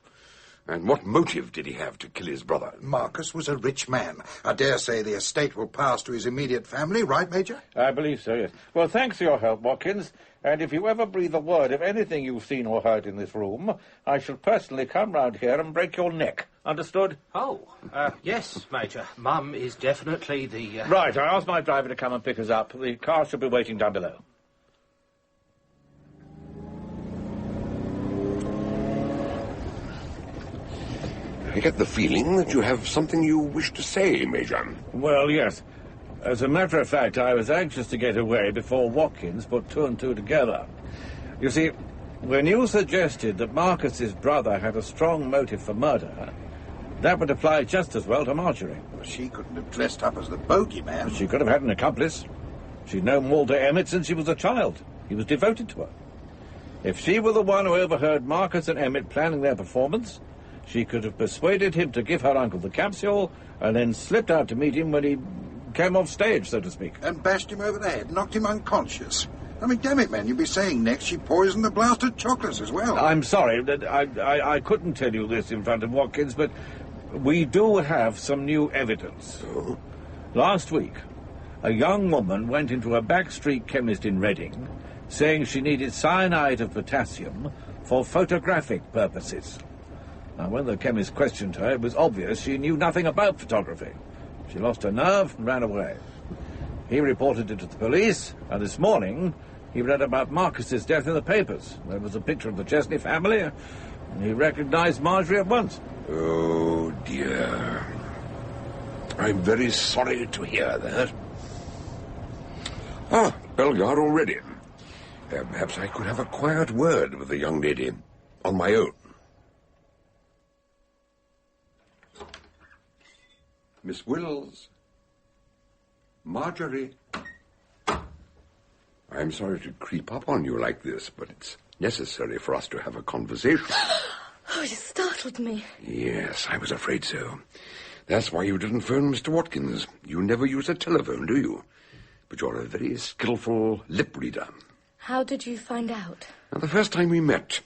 And what motive did he have to kill his brother? Marcus was a rich man. I dare say the estate will pass to his immediate family, right, Major? I believe so, yes. Well, thanks for your help, Watkins. And if you ever breathe a word of anything you've seen or heard in this room, I shall personally come round here and break your neck. Understood? Oh, yes, Major. Mum is definitely the... Right, I asked my driver to come and pick us up. The car should be waiting down below. I get the feeling that you have something you wish to say, Major. Well, yes. As a matter of fact, I was anxious to get away before Watkins put 2 and 2 together. You see, when you suggested that Marcus's brother had a strong motive for murder, that would apply just as well to Marjorie. Well, she couldn't have dressed up as the bogeyman. She could have had an accomplice. She'd known Walter Emmett since she was a child. He was devoted to her. If she were the one who overheard Marcus and Emmett planning their performance, she could have persuaded him to give her uncle the capsule and then slipped out to meet him when he came off stage, so to speak. And bashed him over the head, knocked him unconscious. I mean, damn it, man, you'd be saying next she poisoned the blasted chocolates as well. I'm sorry, that I couldn't tell you this in front of Watkins, but we do have some new evidence. Oh? Last week, a young woman went into a backstreet chemist in Reading, saying she needed cyanide of potassium for photographic purposes. Now, when the chemist questioned her, it was obvious she knew nothing about photography. She lost her nerve and ran away. He reported it to the police, and this morning he read about Marcus's death in the papers. There was a picture of the Chesney family, and he recognized Marjorie at once. Oh, dear. I'm very sorry to hear that. Ah, Bellegarde already. Perhaps I could have a quiet word with the young lady on my own. Miss Wills. Marjorie. I'm sorry to creep up on you like this, but it's necessary for us to have a conversation. Oh, you startled me. Yes, I was afraid so. That's why you didn't phone Mr. Watkins. You never use a telephone, do you? But you're a very skillful lip reader. How did you find out? Now, the first time we met,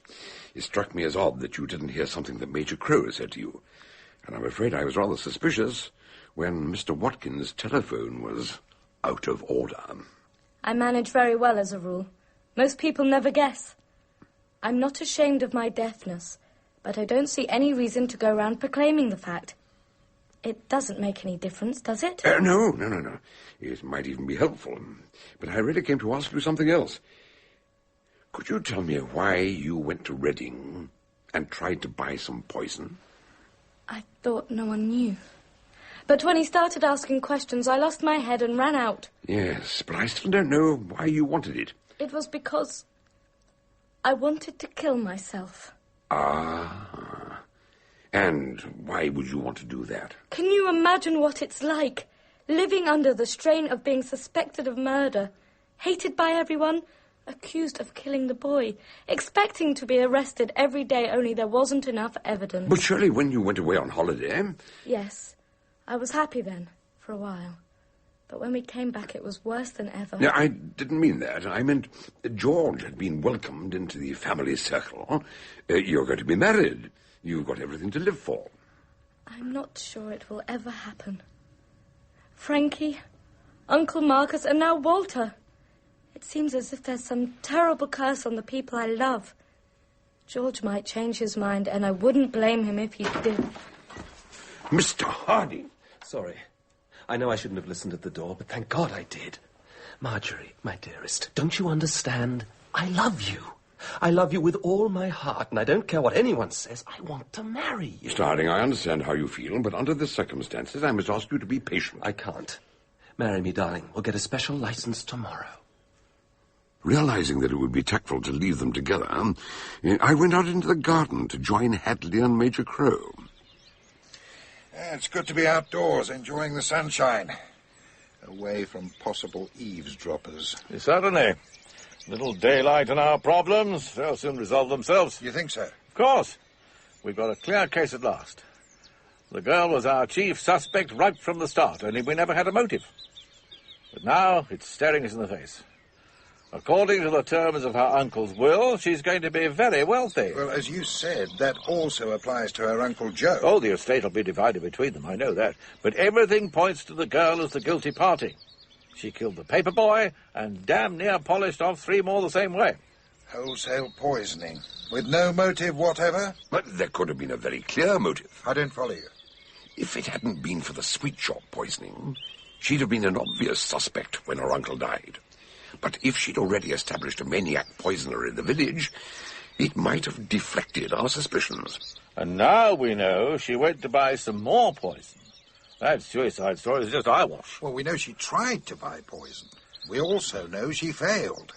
it struck me as odd that you didn't hear something that Major Crowe said to you. And I'm afraid I was rather suspicious when Mr. Watkins' telephone was out of order. I manage very well as a rule. Most people never guess. I'm not ashamed of my deafness, but I don't see any reason to go around proclaiming the fact. It doesn't make any difference, does it? No. It might even be helpful. But I really came to ask you something else. Could you tell me why you went to Reading and tried to buy some poison? I thought no one knew. But when he started asking questions, I lost my head and ran out. Yes, but I still don't know why you wanted it. It was because I wanted to kill myself. Ah. And why would you want to do that? Can you imagine what it's like? Living under the strain of being suspected of murder, hated by everyone, accused of killing the boy, expecting to be arrested every day, only there wasn't enough evidence. But surely when you went away on holiday... Yes, I was happy then, for a while. But when we came back, it was worse than ever. No, I didn't mean that. I meant George had been welcomed into the family circle. You're going to be married. You've got everything to live for. I'm not sure it will ever happen. Frankie, Uncle Marcus, and now Walter. It seems as if there's some terrible curse on the people I love. George might change his mind, and I wouldn't blame him if he did. Mr. Harding. Sorry. I know I shouldn't have listened at the door, but thank God I did. Marjorie, my dearest, don't you understand? I love you. I love you with all my heart, and I don't care what anyone says. I want to marry you. Mr. Harding, I understand how you feel, but under the circumstances, I must ask you to be patient. I can't. Marry me, darling. We'll get a special license tomorrow. Realizing that it would be tactful to leave them together, I went out into the garden to join Hadley and Major Crow. It's good to be outdoors, enjoying the sunshine, away from possible eavesdroppers. Certainly. Little daylight in our problems, they'll soon resolve themselves. You think so? Of course. We've got a clear case at last. The girl was our chief suspect right from the start, only we never had a motive. But now it's staring us in the face. According to the terms of her uncle's will, she's going to be very wealthy. Well, as you said, that also applies to her Uncle Joe. Oh, the estate will be divided between them, I know that. But everything points to the girl as the guilty party. She killed the paper boy and damn near polished off 3 more the same way. Wholesale poisoning, with no motive whatever? But there could have been a very clear motive. I don't follow you. If it hadn't been for the sweet shop poisoning, she'd have been an obvious suspect when her uncle died. But if she'd already established a maniac poisoner in the village, it might have deflected our suspicions. And now we know she went to buy some more poison. That suicide story is just eyewash. Well, we know she tried to buy poison. We also know she failed.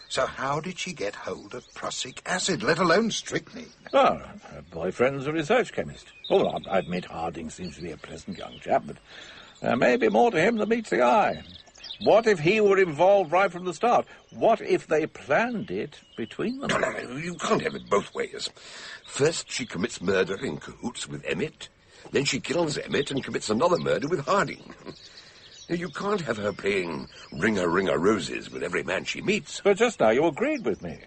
So how did she get hold of prussic acid, let alone strychnine? Oh, her boyfriend's a research chemist. Oh, I admit Harding seems to be a pleasant young chap, but there may be more to him than meets the eye. What if he were involved right from the start? What if they planned it between them? No, you can't have it both ways. First, she commits murder in cahoots with Emmett. Then she kills Emmett and commits another murder with Harding. Now, you can't have her playing ringer, ringer, roses with every man she meets. But just now you agreed with me.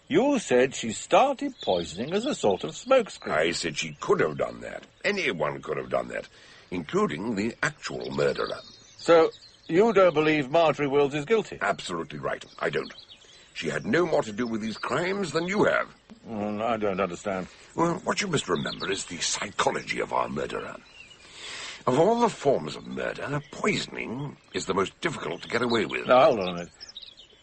You said she started poisoning as a sort of smokescreen. I said she could have done that. Anyone could have done that, including the actual murderer. So you don't believe Marjorie Wills is guilty? Absolutely right. I don't. She had no more to do with these crimes than you have. I don't understand. Well, what you must remember is the psychology of our murderer. Of all the forms of murder, poisoning is the most difficult to get away with. Now, hold on a minute.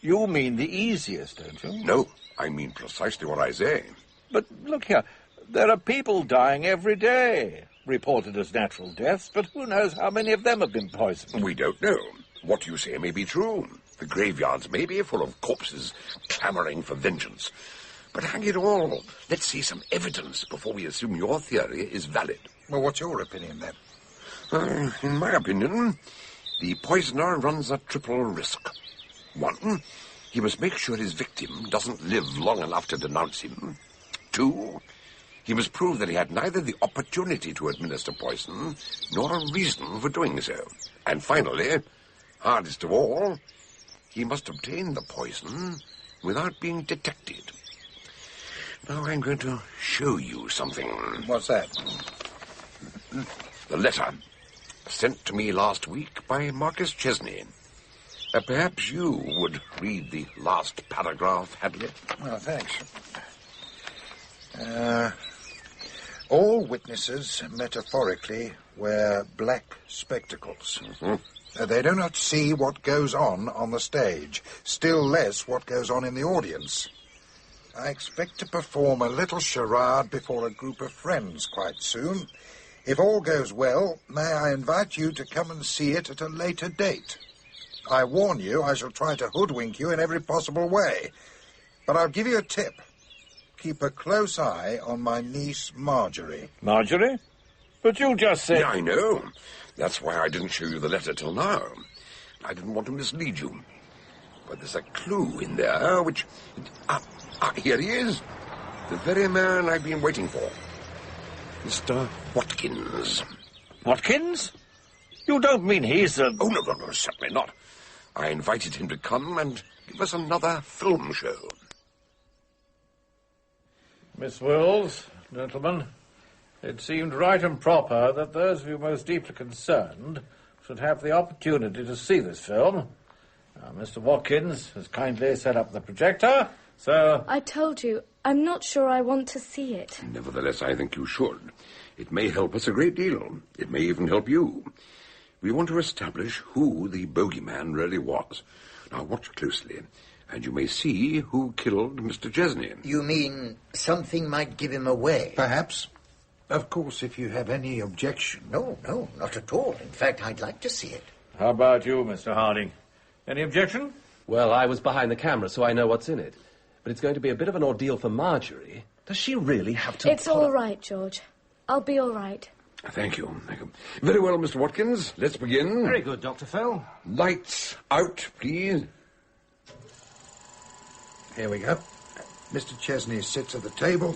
You mean the easiest, don't you? No, I mean precisely what I say. But look here, there are people dying every day, reported as natural deaths, but who knows how many of them have been poisoned? We don't know. What you say may be true. The graveyards may be full of corpses clamouring for vengeance. But hang it all, let's see some evidence before we assume your theory is valid. Well, what's your opinion, then? In my opinion, the poisoner runs a triple risk. 1, he must make sure his victim doesn't live long enough to denounce him. 2, he must prove that he had neither the opportunity to administer poison nor a reason for doing so. And finally, hardest of all, he must obtain the poison without being detected. Now I'm going to show you something. What's that? The letter sent to me last week by Marcus Chesney. Perhaps you would read the last paragraph, Hadley. Oh, thanks. All witnesses, metaphorically, wear black spectacles. Mm-hmm. They do not see what goes on the stage, still less what goes on in the audience. I expect to perform a little charade before a group of friends quite soon. If all goes well, may I invite you to come and see it at a later date. I warn you, I shall try to hoodwink you in every possible way. But I'll give you a tip. Keep a close eye on my niece, Marjorie. Marjorie? But you just said... Yeah, I know. That's why I didn't show you the letter till now. I didn't want to mislead you. But there's a clue in there which... here he is. The very man I've been waiting for. Mr. Watkins. Watkins? You don't mean he's the... Oh, no, certainly not. I invited him to come and give us another film show. Miss Wills, gentlemen, it seemed right and proper that those of you most deeply concerned should have the opportunity to see this film. Now, Mr. Watkins has kindly set up the projector, so... I told you, I'm not sure I want to see it. Nevertheless, I think you should. It may help us a great deal. It may even help you. We want to establish who the bogeyman really was. Now, watch closely, and you may see who killed Mr. Chesney. You mean something might give him away? Perhaps. Of course, if you have any objection. No, not at all. In fact, I'd like to see it. How about you, Mr. Harding? Any objection? Well, I was behind the camera, so I know what's in it. But it's going to be a bit of an ordeal for Marjorie. Does she really have to... It's all right, George. I'll be all right. Thank you. Very well, Mr. Watkins. Let's begin. Very good, Dr. Fell. Lights out, please. Here we go. Mr. Chesney sits at the table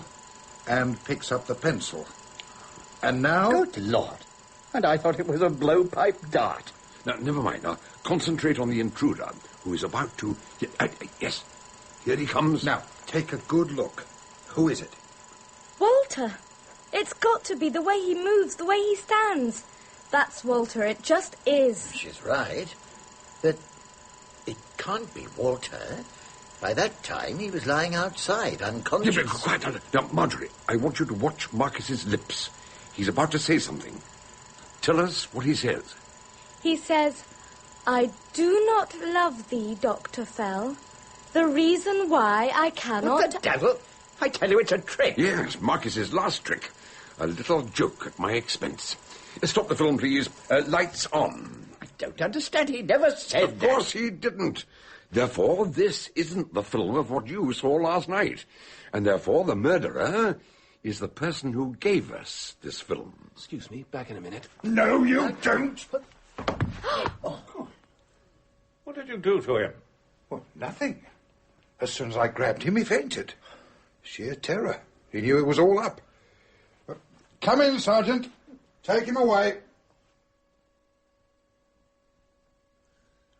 and picks up the pencil. And now... Good Lord. And I thought it was a blowpipe dart. Now, never mind. Now, concentrate on the intruder, who is about to... Yes, here he comes. Now, take a good look. Who is it? Walter. It's got to be the way he moves, the way he stands. That's Walter. It just is. She's right. But it can't be Walter. By that time, he was lying outside, unconscious. Yeah, quiet. Now, Marjorie, I want you to watch Marcus's lips. He's about to say something. Tell us what he says. He says, I do not love thee, Dr. Fell. The reason why I cannot... What the devil? I tell you, it's a trick. Yes, Marcus's last trick. A little joke at my expense. Stop the film, please. Lights on. I don't understand. He never said that. Of course he didn't. Therefore, this isn't the film of what you saw last night. And therefore, the murderer is the person who gave us this film. Excuse me, back in a minute. No, you don't. What did you do to him? Well, nothing. As soon as I grabbed him, he fainted. Sheer terror. He knew it was all up. Come in, Sergeant. Take him away.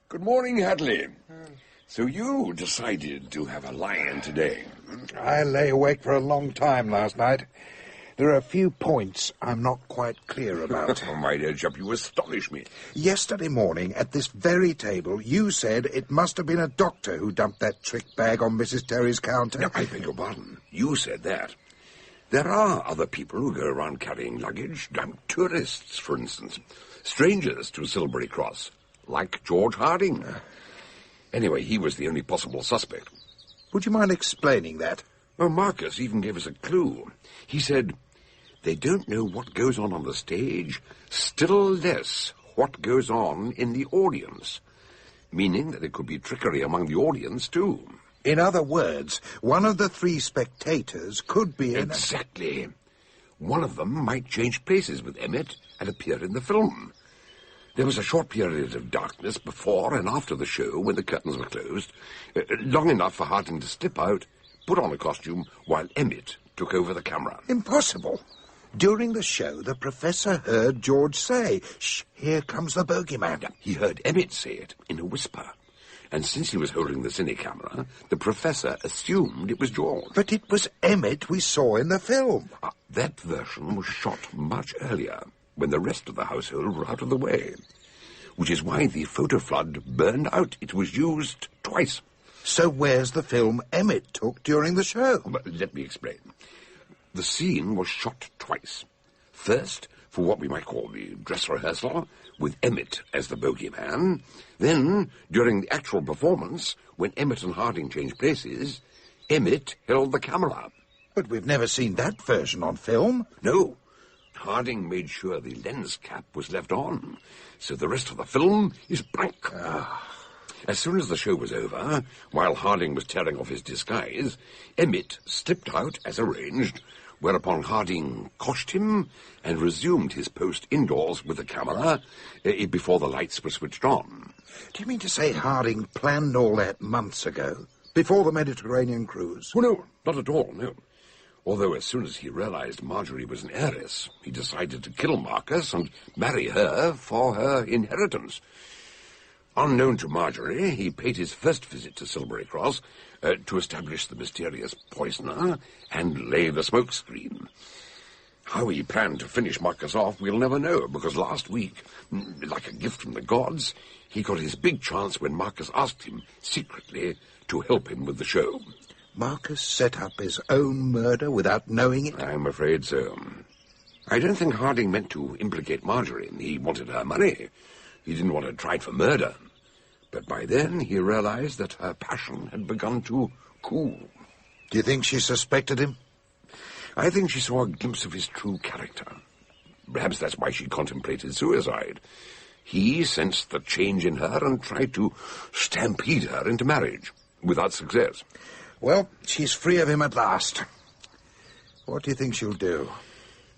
Good morning, Hadley. So you decided to have a lie-in today? I lay awake for a long time last night. There are a few points I'm not quite clear about. Oh, my dear chap, you astonish me. Yesterday morning, at this very table, you said it must have been a doctor who dumped that trick bag on Mrs. Terry's counter. No, I beg your pardon. You said that. There are other people who go around carrying luggage. Tourists, for instance. Strangers to Silbury Cross, like George Harding. Anyway, he was the only possible suspect. Would you mind explaining that? Well, Marcus even gave us a clue. He said, they don't know what goes on the stage, still less what goes on in the audience. Meaning that there could be trickery among the audience, too. In other words, one of the three spectators could be in... Exactly. One of them might change places with Emmett and appear in the film. There was a short period of darkness before and after the show when the curtains were closed, long enough for Harding to slip out, put on a costume, while Emmett took over the camera. Impossible. During the show, the professor heard George say, "Shh, here comes the bogeyman." Yeah, he heard Emmett say it in a whisper. And since he was holding the cine camera, the professor assumed it was George. But it was Emmett we saw in the film. That version was shot much earlier, when the rest of the household were out of the way. Which is why the photo flood burned out. It was used twice. So where's the film Emmett took during the show? But let me explain. The scene was shot twice. First, for what we might call the dress rehearsal, with Emmett as the bogeyman. Then, during the actual performance, when Emmett and Harding changed places, Emmett held the camera. But we've never seen that version on film. No. Harding made sure the lens cap was left on, so the rest of the film is blank. As soon as the show was over, while Harding was tearing off his disguise, Emmett slipped out as arranged, whereupon Harding coshed him and resumed his post indoors with the camera before the lights were switched on. Do you mean to say Harding planned all that months ago, before the Mediterranean cruise? Oh, no, not at all, no. Although as soon as he realized Marjorie was an heiress, he decided to kill Marcus and marry her for her inheritance. Unknown to Marjorie, he paid his first visit to Silbury Cross to establish the mysterious poisoner and lay the smokescreen. How he planned to finish Marcus off, we'll never know, because last week, like a gift from the gods, he got his big chance when Marcus asked him secretly to help him with the show. Marcus set up his own murder without knowing it? I'm afraid so. I don't think Harding meant to implicate Marjorie. He wanted her money. He didn't want her tried for murder. But by then he realized that her passion had begun to cool. Do you think she suspected him? I think she saw a glimpse of his true character. Perhaps that's why she contemplated suicide. He sensed the change in her and tried to stampede her into marriage, without success. Well, she's free of him at last. What do you think she'll do?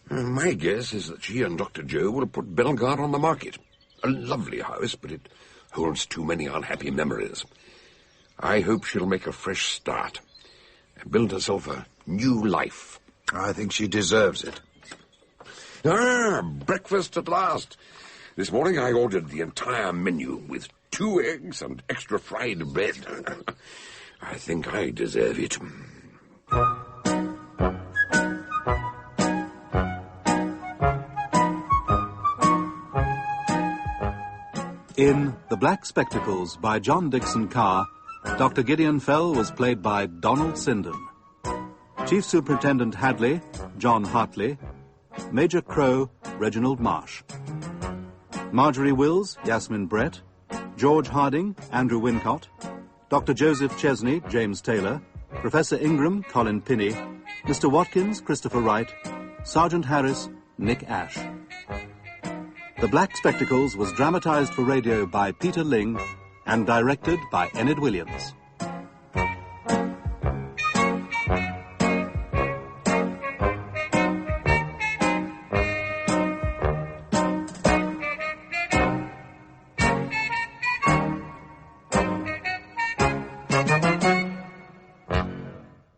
My guess is that she and Dr. Joe will put Bellegarde on the market. A lovely house, but it holds too many unhappy memories. I hope she'll make a fresh start and build herself a new life. I think she deserves it. Breakfast at last. This morning I ordered the entire menu with 2 eggs and extra fried bread. I think I deserve it. In The Black Spectacles by John Dickson Carr, Dr. Gideon Fell was played by Donald Sinden. Chief Superintendent Hadley, John Hartley. Major Crow, Reginald Marsh. Marjorie Wills, Yasmin Brett. George Harding, Andrew Wincott. Dr. Joseph Chesney, James Taylor. Professor Ingram, Colin Pinney. Mr. Watkins, Christopher Wright. Sergeant Harris, Nick Ash. The Black Spectacles was dramatized for radio by Peter Ling and directed by Enid Williams.